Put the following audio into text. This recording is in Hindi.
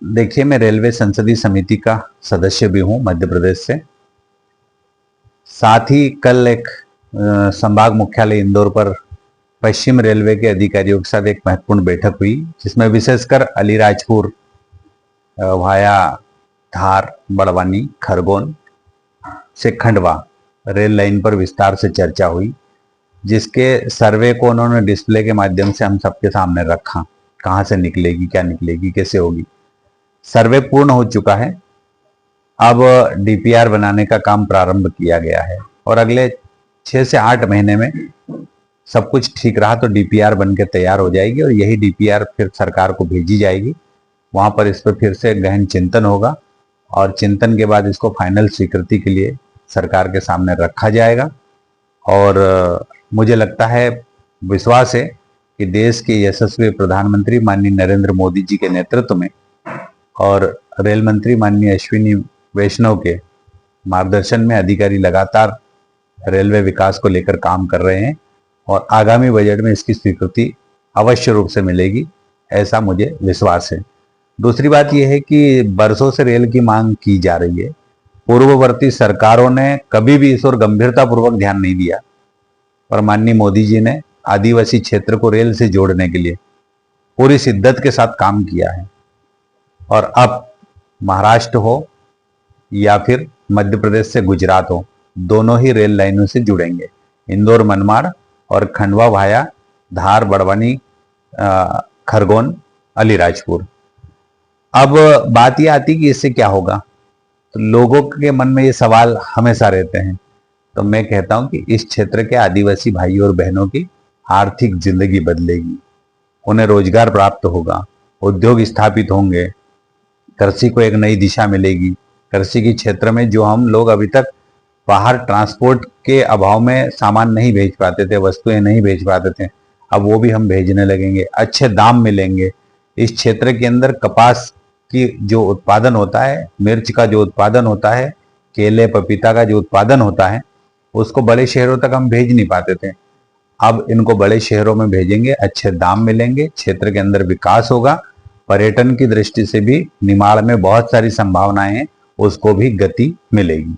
देखिए, मैं रेलवे संसदीय समिति का सदस्य भी हूं मध्य प्रदेश से। साथ ही कल एक संभाग मुख्यालय इंदौर पर पश्चिम रेलवे के अधिकारियों के साथ एक महत्वपूर्ण बैठक हुई, जिसमें विशेषकर अलीराजपुर वाया धार, बड़वानी, खरगोन से खंडवा रेल लाइन पर विस्तार से चर्चा हुई, जिसके सर्वे को उन्होंने डिस्प्ले के माध्यम से हम सबके सामने रखा। कहाँ से निकलेगी, क्या निकलेगी, कैसे होगी। सर्वे पूर्ण हो चुका है। अब डीपीआर बनाने का काम प्रारंभ किया गया है और अगले 6 से 8 महीने में सब कुछ ठीक रहा तो डीपीआर बन के तैयार हो जाएगी और यही डीपीआर फिर सरकार को भेजी जाएगी। वहां पर इस पर फिर से गहन चिंतन होगा और चिंतन के बाद इसको फाइनल स्वीकृति के लिए सरकार के सामने रखा जाएगा। और मुझे लगता है, विश्वास है कि देश के यशस्वी प्रधानमंत्री माननीय नरेंद्र मोदी जी के नेतृत्व में और रेल मंत्री माननीय अश्विनी वैष्णव के मार्गदर्शन में अधिकारी लगातार रेलवे विकास को लेकर काम कर रहे हैं और आगामी बजट में इसकी स्वीकृति अवश्य रूप से मिलेगी, ऐसा मुझे विश्वास है। दूसरी बात यह है कि बरसों से रेल की मांग की जा रही है। पूर्ववर्ती सरकारों ने कभी भी इस ओर गंभीरतापूर्वक ध्यान नहीं दिया और माननीय मोदी जी ने आदिवासी क्षेत्र को रेल से जोड़ने के लिए पूरी शिद्दत के साथ काम किया है। और अब महाराष्ट्र हो या फिर मध्य प्रदेश से गुजरात हो, दोनों ही रेल लाइनों से जुड़ेंगे। इंदौर मनमाड़ और खंडवा वाया धार, बड़वानी, खरगोन, अलीराजपुर। अब बात यह आती कि इससे क्या होगा, तो लोगों के मन में ये सवाल हमेशा रहते हैं। तो मैं कहता हूं कि इस क्षेत्र के आदिवासी भाइयों और बहनों की आर्थिक जिंदगी बदलेगी, उन्हें रोजगार प्राप्त होगा, उद्योग स्थापित होंगे, कृषि को एक नई दिशा मिलेगी। कृषि के क्षेत्र में जो हम लोग अभी तक बाहर ट्रांसपोर्ट के अभाव में सामान नहीं भेज पाते थे, वस्तुएं नहीं भेज पाते थे, अब वो भी हम भेजने लगेंगे। अच्छे दाम मिलेंगे। इस क्षेत्र के अंदर कपास की जो उत्पादन होता है, मिर्च का जो उत्पादन होता है, केले पपीता का जो उत्पादन होता है, उसको बड़े शहरों तक हम भेज नहीं पाते थे। अब इनको बड़े शहरों में भेजेंगे, अच्छे दाम मिलेंगे, क्षेत्र के अंदर विकास होगा। पर्यटन की दृष्टि से भी निमाड़ में बहुत सारी संभावनाएं हैं, उसको भी गति मिलेगी।